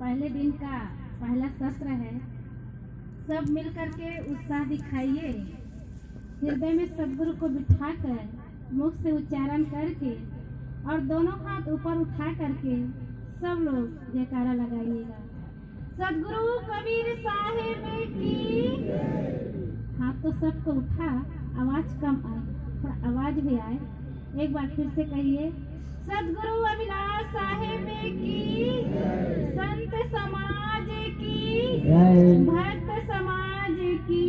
पहले दिन का पहला सत्र है। सब मिल करके उत्साह दिखाइए। हृदय में सदगुरु को बिठाकर मुख से उच्चारण करके और दोनों हाथ ऊपर उठा करके सब लोग जयकारा लगाइएगा। सदगुरु कबीर साहिब की। हाथ तो सबको उठा, आवाज कम आए, थोड़ा आवाज भी आए। एक बार फिर से कहिए, सदगुरु अविनाश साहिब की, संत समाज की, भक्त समाज की।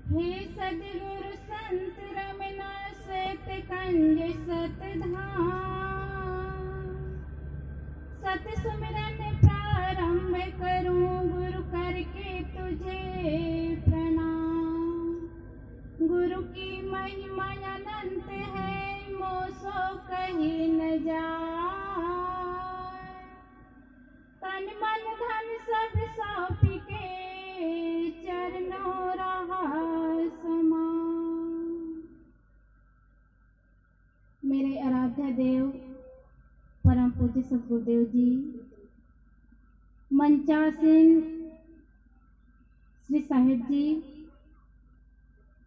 हे सदगुरु संत रमना सत कंज सत धाम, सत सुमिरन प्रारंभ करूं गुरु करके तुझे प्रणाम। गुरु की महिमा अनंत है, मोसो कही न जाए। तन मन धन सब सौंप के चरणों रहा समान। मेरे आराध्य देव परम पूज्य सदगुरुदेव जी, मंचासीन श्री साहिब जी,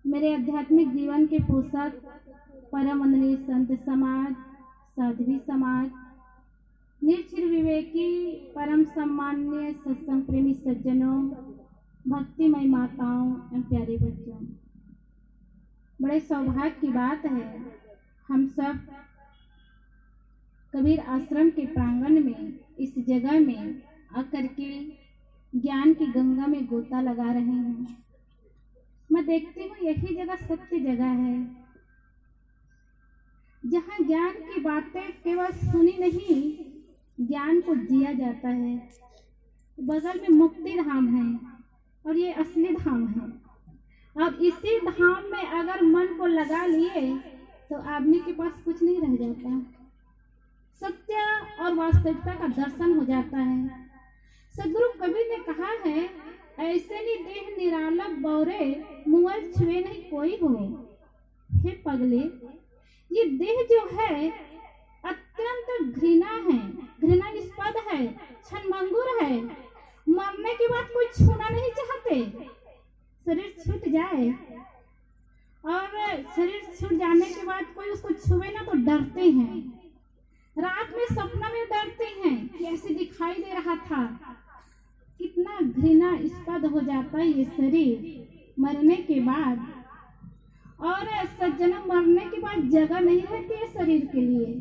मेरे आध्यात्मिक जीवन के पोषक परम वंदनीय संत समाज, साध्वी समाज, निश्चिर विवेकी परम सम्माननीय सत्संग प्रेमी सज्जनों, भक्तिमय माताओं एवं प्यारे बच्चों, बड़े सौभाग्य की बात है हम सब कबीर आश्रम के प्रांगण में, इस जगह में आकर के ज्ञान की गंगा में गोता लगा रहे हैं। मैं देखती हूँ यही जगह सत्य जगह है, जहाँ ज्ञान की बातें केवल सुनी नहीं, ज्ञान को जिया जाता है। बगल में मुक्ति धाम है और ये असली धाम है। और इसी धाम में अगर मन को लगा लिए तो आदमी के पास कुछ नहीं रह जाता, सत्य और वास्तविकता का दर्शन हो जाता है। सदगुरु कबीर ने कहा है, ऐसे नी देह निराला बौरे, मुअल छुए नहीं कोई हो। हे पगले, ये देह जो है अत्यंत घृणा है, घृणास्पद है, क्षणभंगुर है। मरने के बाद कोई छूना नहीं चाहते। शरीर छूट जाए और शरीर छूट जाने के बाद कोई उसको छुए ना तो डरते हैं। रात में सपना में डरते हैं कि ऐसे दिखाई दे रहा था। कितना घृणास्पद हो जाता है ये शरीर मरने के बाद। और सज्जनों, मरने के बाद जगह नहीं रहती है शरीर के लिए।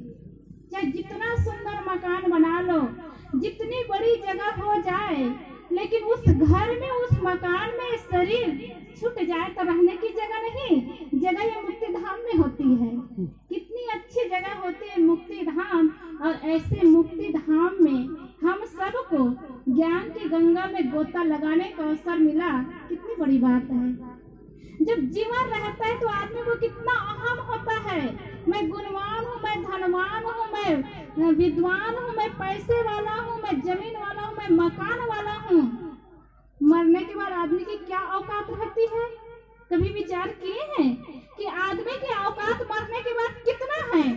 चाहे जितना सुंदर मकान बना लो, जितनी बड़ी जगह हो जाए, लेकिन उस घर में, उस मकान में शरीर छूट जाए तो रहने की जगह नहीं। जगह ये मुक्ति धाम में होती है। कितनी अच्छी जगह होती है मुक्ति धाम। और ऐसे मुक्ति धाम में हम सबको ज्ञान की गंगा में गोता लगाने का अवसर मिला, कितनी बड़ी बात है। जब जीवन रहता है तो आदमी को कितना अहम होता है, मैं गुणवान हूँ, मैं धनवान हूँ, मैं विद्वान हूँ, मैं पैसे वाला हूँ, मैं जमीन वाला हूँ, मैं मकान वाला हूँ। मरने के बाद आदमी की क्या औकात रहती है? कभी विचार किए हैं कि आदमी की औकात मरने के बाद कितना है?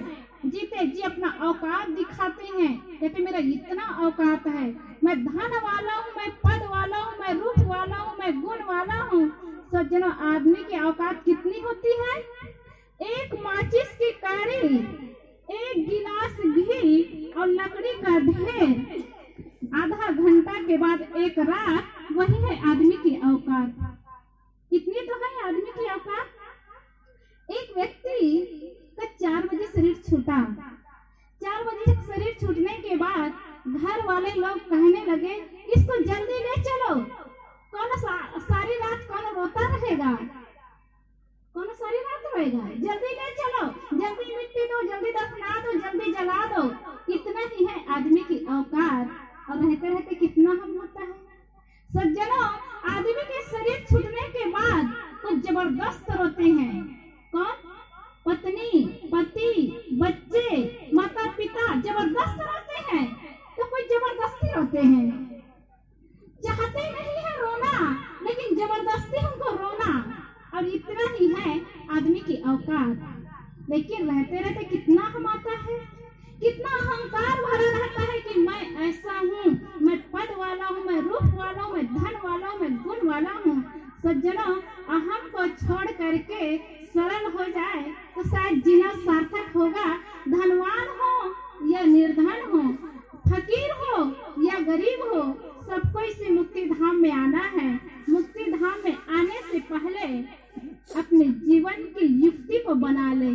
जीते जी अपना औकात दिखाते हैं, कहते मेरा इतना औकात है, मैं धन वाला हूँ, मैं पद वाला हूँ, मैं रूप वाला हूँ, मैं गुण वाला हूँ। सज्जनों, आदमी की औकात कितनी होती है? एक माचिस की कारी, एक गिलास घी और लकड़ी का ढेर, आधा घंटा के बाद एक रात, वही है आदमी की औकात। इतनी तो है आदमी की औकात। एक व्यक्ति का 4 बजे शरीर छूटा। 4 बजे शरीर छूटने के बाद घर वाले लोग कहने लगे, इसको जल्दी ले चलो। कौन सारी रात कौन रोता रहेगा? कौन सारी रात रहेगा? जल्दी ले चलो, जल्दी मिट्टी दो, जल्दी दफना दो, जल्दी जला दो। इतना ही है आदमी की औकात। और रहते रहते कितना हम होता है। सज्जनों, आदमी के शरीर छूटने के बाद कुछ जबरदस्त रोते हैं। कौन? पत्नी, पति, बच्चे, माता पिता जबरदस्त रोते हैं। तो कोई जबरदस्ती रोते हैं। चाहते नहीं है रोना, लेकिन जबरदस्ती हमको रोना। और इतना ही है आदमी की औकात। लेकिन रहते रहते कितना हम आता सज्जनों, अहम को छोड़ करके सरल हो जाए तो शायद जीना सार्थक होगा। धनवान हो या निर्धन हो, फकीर हो या गरीब हो, सबको इसी मुक्ति धाम में आना है। मुक्ति धाम में आने से पहले अपने जीवन की युक्ति को बना ले,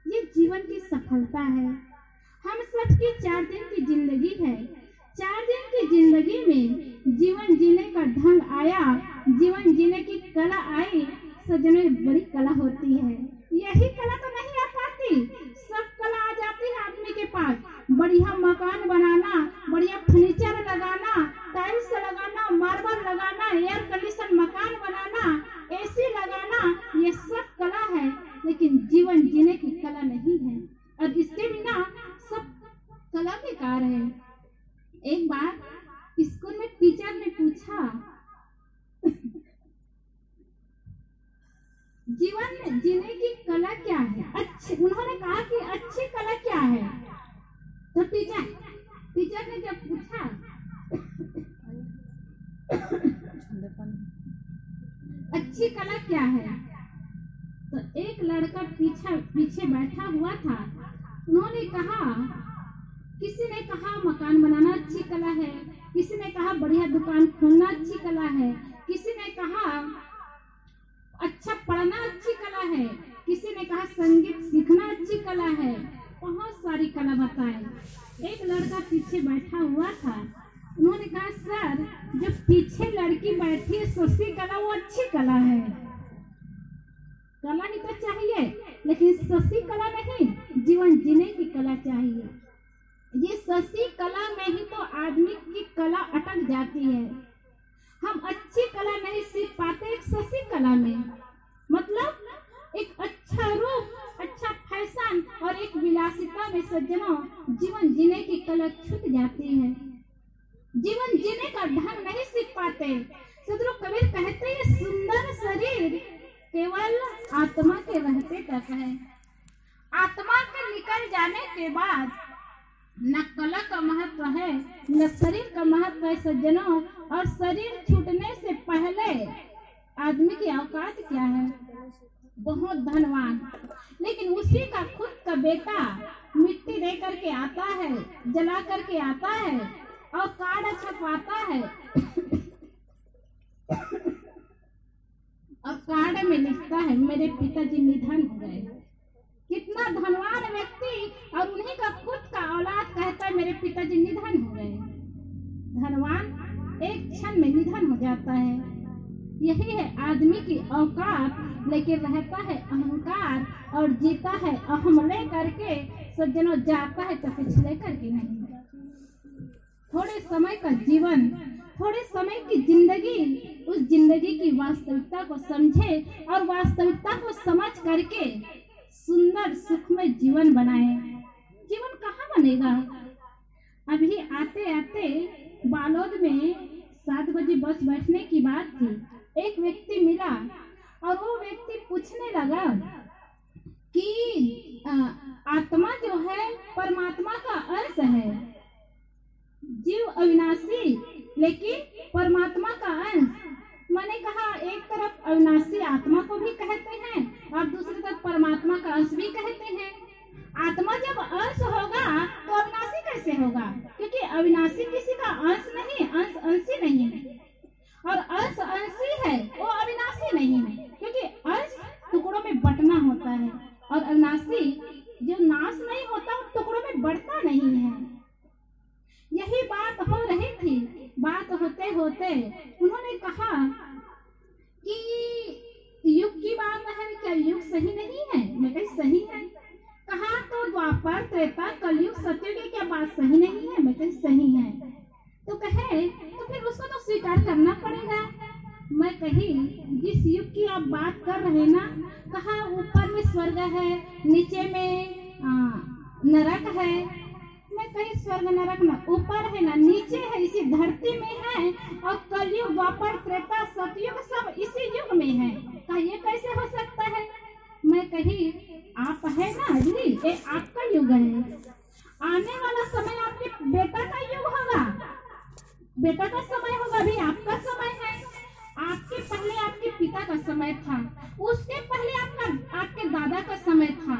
ये जीवन की सफलता है। हम सबकी 4 दिन की जिंदगी है। 4 दिन की जिंदगी में जीवन जीने का ढंग आया, जीवन जीने की कला आई। सज्जनों, बड़ी कला होती है। यही कला तो नहीं आ पाती, सब कला आ जाती है आदमी के पास। बढ़िया मकान बनाना, बढ़िया फर्नीचर लगाना, टाइल्स लगाना, मार्बल लगाना, एयर कंडीशन मकान बनाना, एसी लगाना, ये सब कला है, लेकिन जीवन जीने की कला नहीं है। और इसके बिना सब कला बेकार है। एक बार स्कूल में टीचर ने पूछा, जीवन में जीने की कला क्या है? उन्होंने कहा कि अच्छी कला क्या है? तो टीचर ने जब पूछा अच्छी कला क्या है, तो एक लड़का पीछे बैठा हुआ था। उन्होंने कहा, किसी ने कहा मकान बनाना अच्छी कला है, किसी ने कहा बढ़िया दुकान खोलना अच्छी कला है, किसी ने कहा अच्छा पढ़ना अच्छी कला है, किसी ने कहा संगीत सीखना अच्छी कला है। बहुत सारी कला बताए। एक लड़का पीछे बैठा हुआ था। उन्होंने कहा, सर, जो पीछे लड़की बैठी है ससी कला, वो अच्छी कला है। कला ही तो चाहिए, लेकिन ससी कला नहीं, जीवन जीने की कला चाहिए। ये ससी कला में ही तो आदमी की कला अटक जाती है। हम अच्छी कला नहीं सीख पाते एक ससी कला में। मतलब एक अच्छा रूप, अच्छा फैशन और एक विलासिता में सज्जनों जीवन जीने की कला छूट जाती है। जीवन जीने का ढंग नहीं सीख पाते। सदगुरु कबीर कहते हैं, सुंदर शरीर केवल आत्मा के रहते तक है। आत्मा के निकल जाने के बाद न कला का महत्व है, न शरीर का महत्व है सज्जनों। और शरीर छूटने से पहले आदमी की औकात क्या है? बहुत धनवान, लेकिन उसी का खुद का बेटा मिट्टी दे करके आता है, जला करके आता है और कार्ड छपवाता है और कार्ड में लिखता है, मेरे पिताजी निधन हो गए। कितना धनवान व्यक्ति, और उन्हीं का खुद का औलाद कहता है, मेरे पिताजी निधन हो गए। धनवान एक क्षण में निधन हो जाता है। यही है आदमी की औकात, लेकिन रहता है अहंकार और जीता है अहम ले करके। सज्जनों, जाता है तो कुछ लेकर के नहीं। थोड़े समय का जीवन, थोड़े समय की जिंदगी, उस जिंदगी की वास्तविकता को समझे और वास्तविकता को समझ करके सुंदर सुखमय जीवन बनाए। जीवन कहाँ बनेगा? अभी आते आते बालोद में 7 बजे बस बैठने की बात थी। एक व्यक्ति मिला और वो व्यक्ति पूछने लगा कि आत्मा जो है परमात्मा का अंश है, जीव अविनाशी लेकिन परमात्मा का अंश। मैंने कहा, एक तरफ अविनाशी आत्मा को भी कहते हैं और दूसरी तरफ परमात्मा का अंश भी कहते हैं। आत्मा जब अंश होगा तो अविनाशी कैसे होगा? क्योंकि अविनाशी किसी का अंश नहीं, अंश अंशी नहीं है, और अंश अंशी है, वो अविनाशी नहीं है। क्योंकि अंश टुकड़ों में बंटना होता है और अविनाशी जो नाश नहीं होता वो टुकड़ों में बढ़ता नहीं है। यही बात हो रही थी। बात होते होते उन्होंने कहा कि युग की बात है, क्या युग सही नहीं है? मैं कही सही है। कहा तो द्वापर त्रेता कलयुग सत्य की क्या बात सही नहीं है? मैं कही सही है। तो कहे तो फिर उसको तो स्वीकार करना पड़ेगा। मैं कही, जिस युग की आप बात कर रहे ना, कहा ऊपर में स्वर्ग है, नीचे में नरक है। मैं कहीं स्वर्ग नरक ना ऊपर है ना नीचे है, इसी धरती में है। और कलयुग द्वापर त्रेता सतयुग सब इसी युग में है। कहा ये कैसे हो सकता है? मैं कही, आप है ना जी, ये आपका युग है। आने वाला समय आपके बेटा का युग होगा, बेटा का समय होगा, अभी आपका समय है। आपके पहले आपके पिता का समय था, उसके पहले आपके दादा का समय था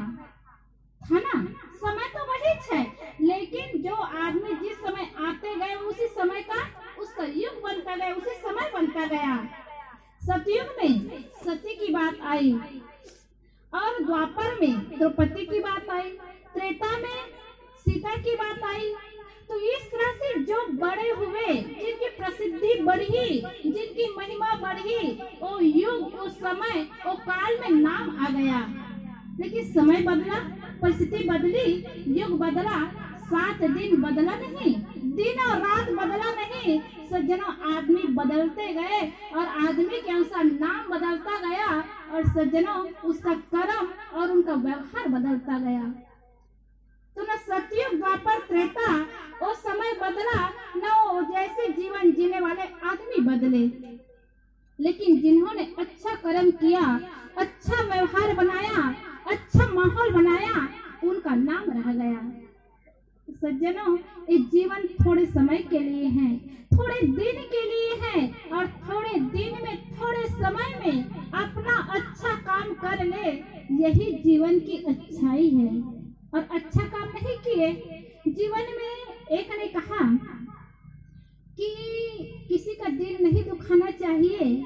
ना। समय तो वही है, लेकिन जो आदमी जिस समय आते गए उसी समय का उसका युग बनता गया, उसी समय बनता गया। सतयुग में सती की बात आई और द्वापर में द्रौपदी की बात आई, त्रेता में सीता की बात आई। तो इस तरह से जो बड़े हुए, जिनकी प्रसिद्धि बढ़ी, जिनकी महिमा बढ़ी, वो युग, वो समय, वो काल में नाम आ गया। लेकिन समय बदला, परिस्थिति बदली, युग बदला, 7 दिन बदला नहीं, दिन और रात बदला नहीं। सज्जनों, आदमी बदलते गए और आदमी के अनुसार नाम बदलता गया, और सज्जनों उसका कर्म और उनका व्यवहार बदलता गया। तो न सतयुग, द्वापर, त्रेता वो समय बदला, न वो जैसे जीवन जीने वाले आदमी बदले। लेकिन जिन्होंने अच्छा कर्म किया, अच्छा व्यवहार बनाया, अच्छा माहौल बनाया, उनका नाम रह गया। सज्जनों, ये जीवन थोड़े समय के लिए है, थोड़े दिन के लिए है, और थोड़े दिन में, थोड़े समय में अपना अच्छा काम कर ले, यही जीवन की अच्छाई है। और अच्छा काम नहीं किए जीवन में, एक ने कहा कि किसी का दिल नहीं दुखाना चाहिए,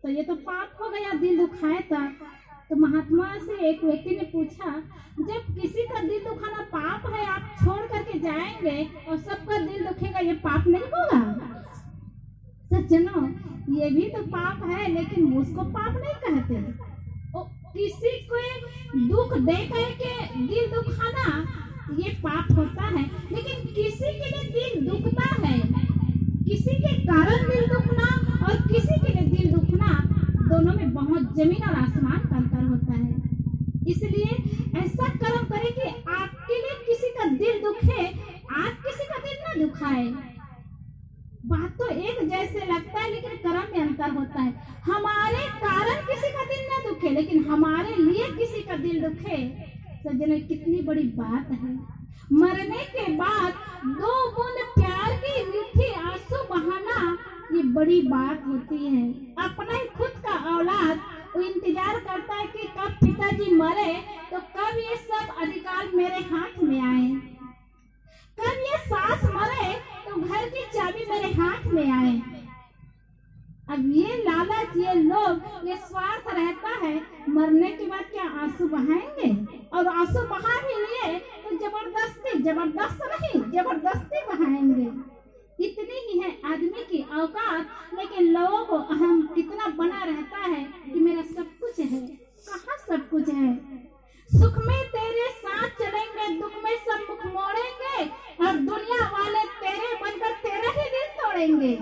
तो ये तो पाप हो गया, दिल दुखाए तो महात्मा से एक व्यक्ति ने पूछा, जब किसी का दिल दुखाना पाप है, आप छोड़ करके जाएंगे और सबका दिल दुखेगा, ये पाप नहीं होगा? सज्जनों, ये भी तो पाप है, लेकिन उसको पाप नहीं कहते। किसी को दुख दे करके दिल दुखाना ये पाप होता है, लेकिन किसी के लिए दिल दुखता है, किसी के कारण दिल दुखना और किसी के लिए दिल दुखना, दोनों में बहुत जमीन और आसमान का अंतर होता है। इसलिए ऐसा कर्म करें कि आपके लिए किसी का दिल दुखे, आप किसी का दिल न दुखाए। बात तो एक जैसे लगता है, लेकिन कर्म में अंतर होता है। हमारे कारण किसी का दिल न दुखे, लेकिन हमारे लिए किसी का दिल दुखे, सज्जनों, कितनी बड़ी बात है। मरने के बाद 2 बूंद प्यार की मीठी आंसू बहाना, ये बड़ी बात होती है। अपना ही खुद का औलाद वो इंतजार करता है कि कब पिताजी मरे, तो कब ये सब अधिकार मेरे हाथ में आए, कब ये सास मरे तो घर की चाबी मेरे हाथ में आए। अब ये लालच, ये लोग, ये स्वार्थ रहता है। मरने के बाद क्या आंसू बहाएंगे? और आंसू बहा भी लिए तो जबरदस्ती, जबरदस्त नहीं, जबरदस्ती बहाएंगे। इतनी ही है आदमी की औकात, लेकिन लोगों को अहम कितना बना रहता है कि मेरा सब कुछ है। कहाँ सब कुछ है? सुख में तेरे साथ चलेंगे, दुख में सब मुख मोड़ेंगे, और दुनिया वाले तेरे बनकर तेरे ही दिल तोड़ेंगे।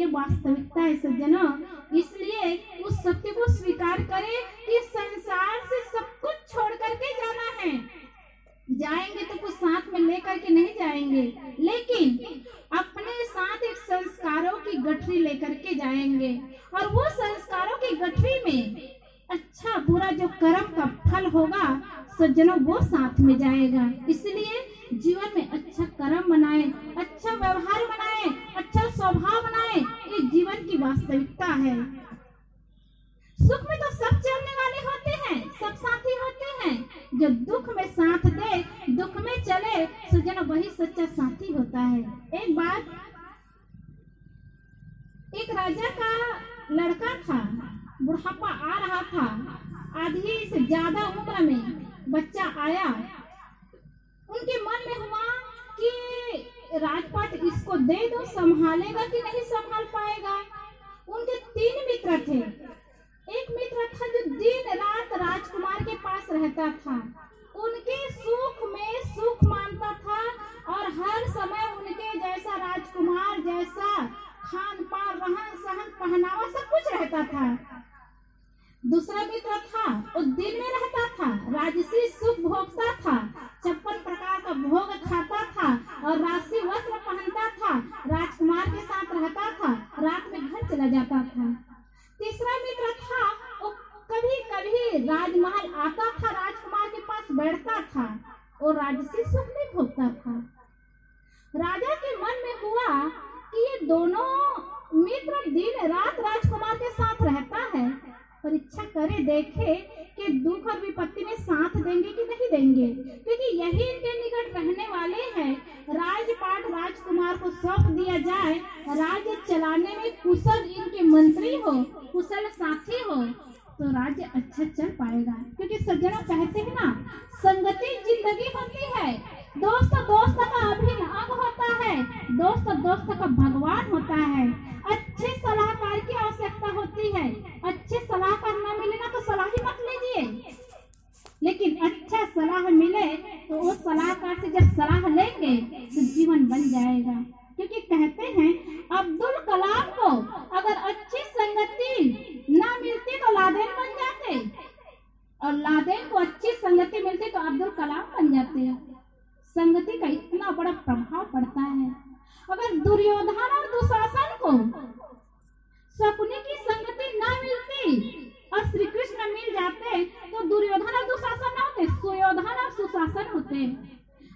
ये वास्तविकता है सज्जनों। इसलिए उस सत्य को स्वीकार करें कि संसार से सब कुछ छोड़ करके जाना है। जाएंगे तो कुछ साथ में लेकर के नहीं जाएंगे, लेकिन अपने साथ एक संस्कारों की गठरी लेकर के जाएंगे, और वो संस्कारों की गठरी में अच्छा बुरा जो कर्म का फल होगा, सज्जनों, वो साथ में जाएगा। इसलिए जीवन में अच्छा कर्म बनाए, अच्छा व्यवहार बनाए, अच्छा स्वभाव बनाए, ये जीवन की वास्तविकता है। सुख में तो सब चलने वाले होते हैं, सब साथी होते हैं। जो दुख में साथ दे, दुख में चले, सज्जनों, वही सच्चा साथी होता है। एक बात, एक राजा का लड़का था, बुढ़ापा आ रहा था, आधी से ज्यादा उम्र में बच्चा आया। उनके मन में हुआ कि राजपाट इसको दे दो, संभालेगा कि नहीं संभाल पाएगा। उनके 3 मित्र थे। एक मित्र था जो दिन रात राजकुमार के पास रहता था, उनके सुख में सुख मानता था, और हर समय उनके जैसा राजकुमार जैसा खान पान, रहन सहन, पहनावा सब कुछ रहता था। दूसरा मित्र था, वो दिन में रहता था, राजसी सुख भोगता था, 56 प्रकार का भोग खाता था, और राशि वस्त्र पहनता था, राजकुमार के साथ रहता था, रात में घर चला जाता था। तीसरा मित्र था, वो कभी कभी राजमहल आता था, राजकुमार के पास बैठता था, और राजसी सुख नहीं भोगता था। राजा के मन में हुआ कि ये दोनों मित्र दिन रात राजकुमार के साथ रहता है, परीक्षा करे, देखे कि दुख और विपत्ति में साथ देंगे कि नहीं देंगे, क्योंकि यही इनके निकट रहने वाले हैं। राजपाट राजकुमार को सौंप दिया जाए, राज्य चलाने में कुशल इनके मंत्री हो, कुशल साथी हो, तो राज्य अच्छा चल पाएगा। क्योंकि सज्जनों कहते हैं ना, संगति जिंदगी होती है, दोस्त दोस्त का अभिन्न अंग होता है, दोस्त दोस्त का भगवान होता है। अच्छे सलाहकार की आवश्यकता होती है, अच्छे सलाहकार न मिले ना तो सलाह ही मत लीजिए, लेकिन अच्छा सलाह मिले तो वो सलाहकार से जब सलाह लेंगे तो जीवन बन जाएगा। क्योंकि कहते हैं अब्दुल कलाम को अगर अच्छी संगति ना मिलती तो लादेन बन जाते, और लादेन को अच्छी संगति मिलती तो अब्दुल कलाम बन जाते। संगति का इतना बड़ा प्रभाव पड़ता है। अगर दुर्योधन और दुशासन को शकुनी की संगति न मिलती और श्री कृष्ण मिल जाते तो दुर्योधन और दुशासन न होते, सुयोधन और सुशासन होते,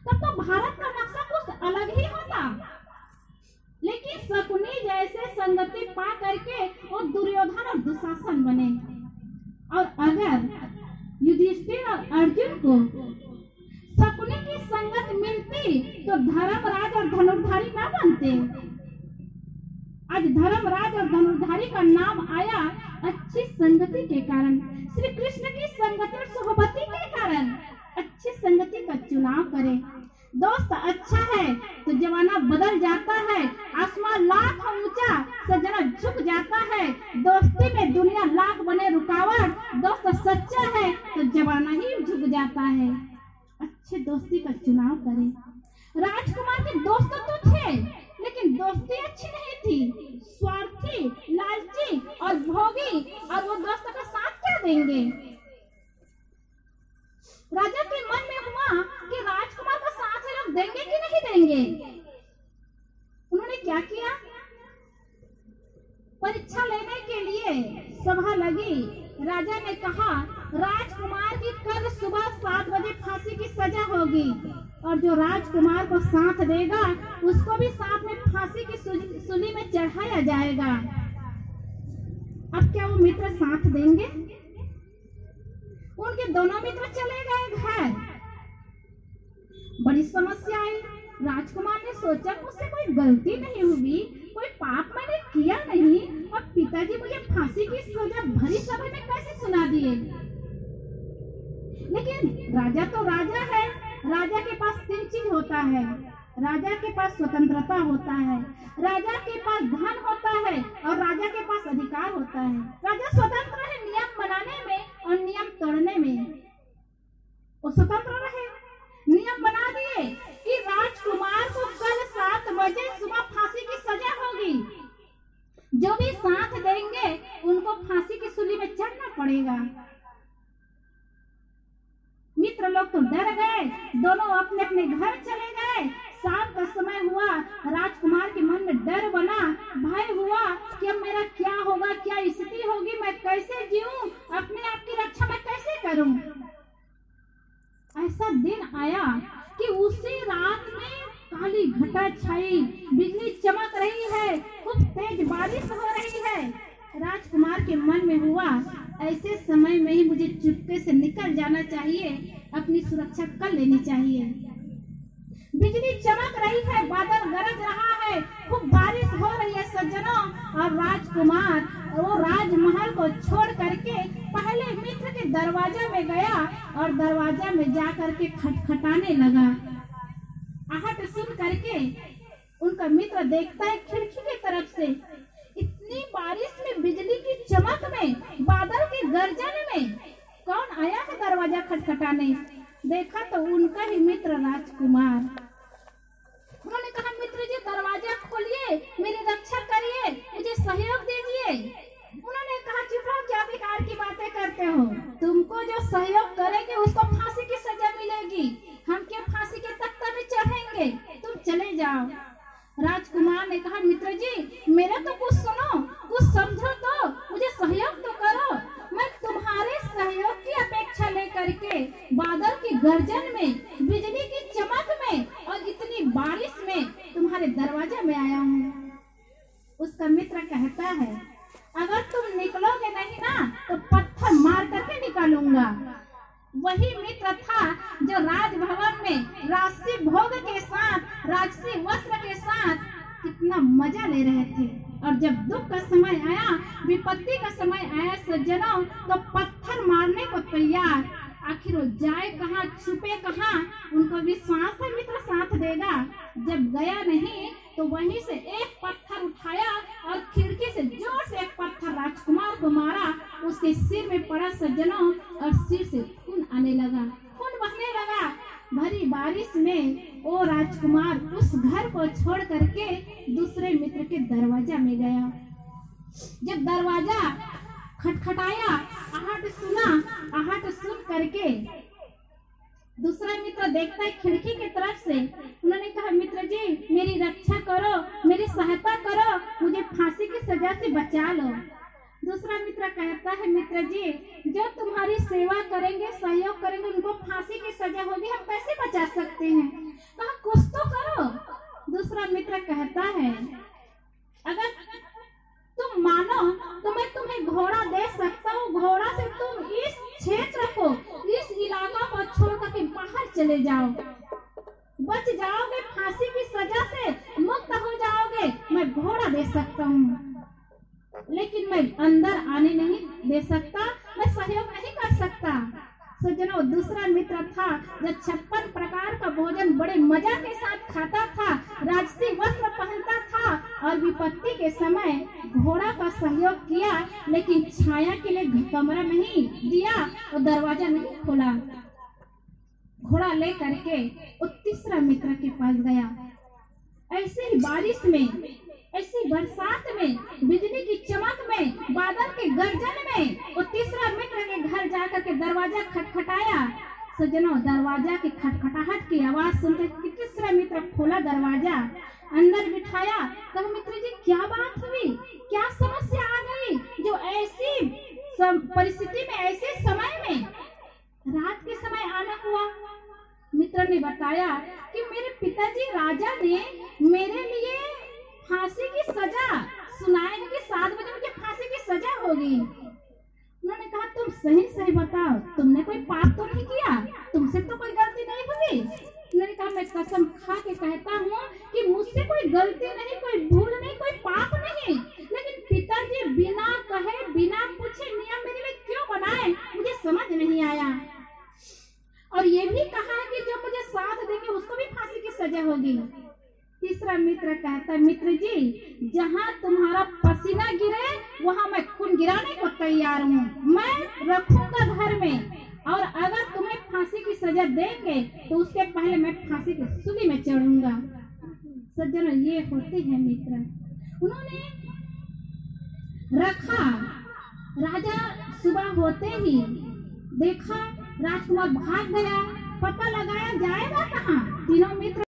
तब तो भारत का नक्शा कुछ अलग ही होता। लेकिन शकुनी जैसे संगति पा करके वो दुर्योधन और दुशासन बने। और अगर युधिष्ठिर और अर्जुन को शकुनी की संगत मिलती तो धर्मराज और धनुर्धारी ना बनते। आज धर्मराज और धनुर्धारी का नाम आया अच्छी संगति के कारण, श्री कृष्ण की संगति और सोहबती के कारण। अच्छी संगति का चुनाव करें। दोस्त अच्छा है तो जमाना बदल जाता है, आसमान लाख ऊंचा सजना झुक जाता है। दोस्ती में दुनिया लाख बने रुकावट, दोस्त सच्चा है तो जमाना ही झुक जाता है। अच्छे दोस्ती का चुनाव करें। राजकुमार के दोस्त तो थे लेकिन दोस्ती अच्छी नहीं थी, स्वार्थी, लालची और भोगी, और वो दोस्त का साथ क्या देंगे। राजा के मन में हुआ कि राजकुमार का साथ ये लोग देंगे कि नहीं देंगे। उन्होंने क्या किया, परीक्षा लेने के लिए सभा लगी। राजा ने कहा राजकुमार की कल सुबह 7 बजे फांसी की सजा होगी, और जो राजकुमार को साथ देगा उसको भी साथ में फांसी की सूली में चढ़ाया जाएगा। अब क्या वो मित्र साथ देंगे। उनके दोनों मित्र चले गए घर। बड़ी समस्या आई। राजकुमार ने सोचा मुझसे कोई गलती नहीं हुई, कोई पाप मैंने किया नहीं, और पिताजी मुझे फांसी की सजा भरी सभा में कैसे सुना दिए। लेकिन राजा तो राजा है, राजा के पास 3 चीज होता है। राजा के पास स्वतंत्रता होता है, राजा के पास धन होता है, और राजा के पास अधिकार होता है। राजा स्वतंत्र है नियम बनाने में और नियम तोड़ने में। वो स्वतंत्र रहे, नियम बना दिए कि राजकुमार को कल 7 बजे सुबह फांसी की सजा होगी। जो भी साथ देंगे उनको फांसी की सूली में चढ़ना पड़ेगा। मित्र लोग तो डर गए, दोनों अपने अपने घर चले गए। शाम का समय हुआ, राजकुमार के मन में डर बना, भय हुआ कि अब मेरा क्या होगा, क्या स्थिति होगी, मैं कैसे जीऊं, अपने आप की रक्षा मैं कैसे करूं। ऐसा दिन आया कि उसी रात में काली घटा छाई, बिजली चमक रही है, खूब तेज बारिश हो रही है। राजकुमार के मन में हुआ ऐसे समय में ही मुझे चुपके से निकल जाना चाहिए, अपनी सुरक्षा कर लेनी चाहिए। बिजली चमक रही है, बादल गरज रहा है, खूब बारिश हो रही है सज्जनों, और राजकुमार वो राजमहल को छोड़ करके पहले मित्र के दरवाजा में गया और दरवाजा में जा करके खटखटाने लगा। आहट सुन करके उनका मित्र देखता है खिड़की की तरफ से, इतनी बारिश में, बिजली की चमक में, बादल की गर्जन में कौन आया है दरवाजा खटखटाने। देखा तो उनका ही मित्र राजकुमार। उन्होंने कहा मित्र जी दरवाजा खोलिए, मेरी रक्षा करिए, मुझे सहयोग दीजिए। उन्होंने कहा चुप रहो, क्या बेकार की बातें करते हो, तुमको जो सहयोग करेंगे उसको फांसी की सजा मिलेगी, हम क्या फांसी के तख्ते में चढ़ेंगे, तुम चले जाओ। राजकुमार ने कहा मित्र जी मेरा तो कुछ सुनो, कुछ समझो, तो मुझे सहयोग तो करो। मैं तुम्हारे सहयोग की अपेक्षा लेकर के बादल की गर्जन में, बिजली की चमक में और इतनी बारिश में तुम्हारे दरवाजे में आया हूँ। उसका मित्र कहता है अगर तुम निकलोगे नहीं ना तो वही मित्र था जो राजभवन में राजसी भोग के साथ, राजसी वस्त्र के साथ कितना मजा ले रहे थे। और जब दुख का समय आया, विपत्ति का समय आया सज्जनों, तो पत्थर मारने को तैयार। आखिर वो जाए कहाँ, छुपे कहाँ? उनको विश्वास है मित्र साथ देगा। जब गया नहीं तो वहीं से एक पत्थर उठाया और खिड़की से जोर से एक पत्थर राजकुमार को मारा। उसके सिर में पड़ा सज्जनों, और सिर से खून आने लगा, खून बहने लगा। भरी बारिश में वो राजकुमार उस घर को छोड़ करके दूसरे मित्र के दरवाजा में गया। जब दरवाजा खटखटाया, आहट सुना, आहट सुन करके दूसरा मित्र देखता है खिड़की की तरफ से। उन्होंने कहा, मित्र जी मेरी रक्षा करो, मेरी सहायता करो, मुझे फांसी की सजा से बचा लो। दूसरा मित्र कहता है, मित्र जी जो तुम्हारी सेवा करेंगे, सहयोग करेंगे, उनको फांसी की सजा होगी, हम कैसे बचा सकते हैं? कहा कुछ तो करो। दूसरा मित्र कहता है, अगर तुम मानो तो मैं तुम्हें घोड़ा दे सकता हूँ, घोड़ा से तुम इस क्षेत्र को, इस इलाका को छोड़ करके बाहर चले जाओ, बच जाओगे, फांसी की सजा से मुक्त हो जाओगे। मैं घोड़ा दे सकता हूँ, लेकिन मैं अंदर आने नहीं दे सकता, मैं सहयोग नहीं कर सकता। सज्जनों, दूसरा मित्र था जो 56 प्रकार का भोजन बड़े मजा के साथ खाता था, राजसी वस्त्र पहनता था, और विपत्ति के समय घोड़ा का सहयोग किया, लेकिन छाया के लिए कमरा नहीं दिया और दरवाजा नहीं खोला। घोड़ा ले करके वो तीसरा मित्र के पास गया। ऐसे ही बारिश में, ऐसी बरसात में, बिजली की चमक में, बादल के गर्जन में वो तीसरा मित्र के घर जाकर के दरवाजा खटखटाया। सज्जनों, दरवाजा की खटखटाहट की आवाज सुनकर तीसरा मित्र खोला दरवाजा, अंदर बिठाया। कहा, मित्र जी क्या बात हुई, क्या समस्या आ गई जो ऐसी परिस्थिति में, ऐसे समय में, रात के समय आना हुआ? मित्र ने बताया कि मेरे पिताजी राजा ने मेरे लिए फांसी की सजा सुनाएंगे कि 7 बजे मुझे फांसी की सजा होगी। उन्होंने कहा, तुम सही सही बताओ, तुमने कोई पाप तो नहीं किया, तुमसे तो कोई गलती नहीं हुई? उन्होंने कहा, मैं कसम खा के कहता हूँ कि मुझसे कोई गलती नहीं, कोई भूल नहीं, कोई पाप नहीं, लेकिन पिताजी बिना कहे, बिना पूछे नियम मेरे लिए क्यों बनाए, मुझे समझ नहीं आया। और ये भी कहा है कि जो मुझे साथ देंगे उसको भी फांसी की सजा होगी। तीसरा मित्र कहता है, मित्र जी जहाँ तुम्हारा पसीना गिरे वहाँ मैं खून गिराने को तैयार हूँ, मैं रखूंगा घर में, और अगर तुम्हें फांसी की सजा देंगे तो उसके पहले मैं फांसी की सूली में चढ़ूंगा। सज्जनों, ये होते हैं मित्र। उन्होंने रखा। राजा सुबह होते ही देखा राजकुमार भाग गया, पता लगाया जाएगा कहाँ? तीनों मित्र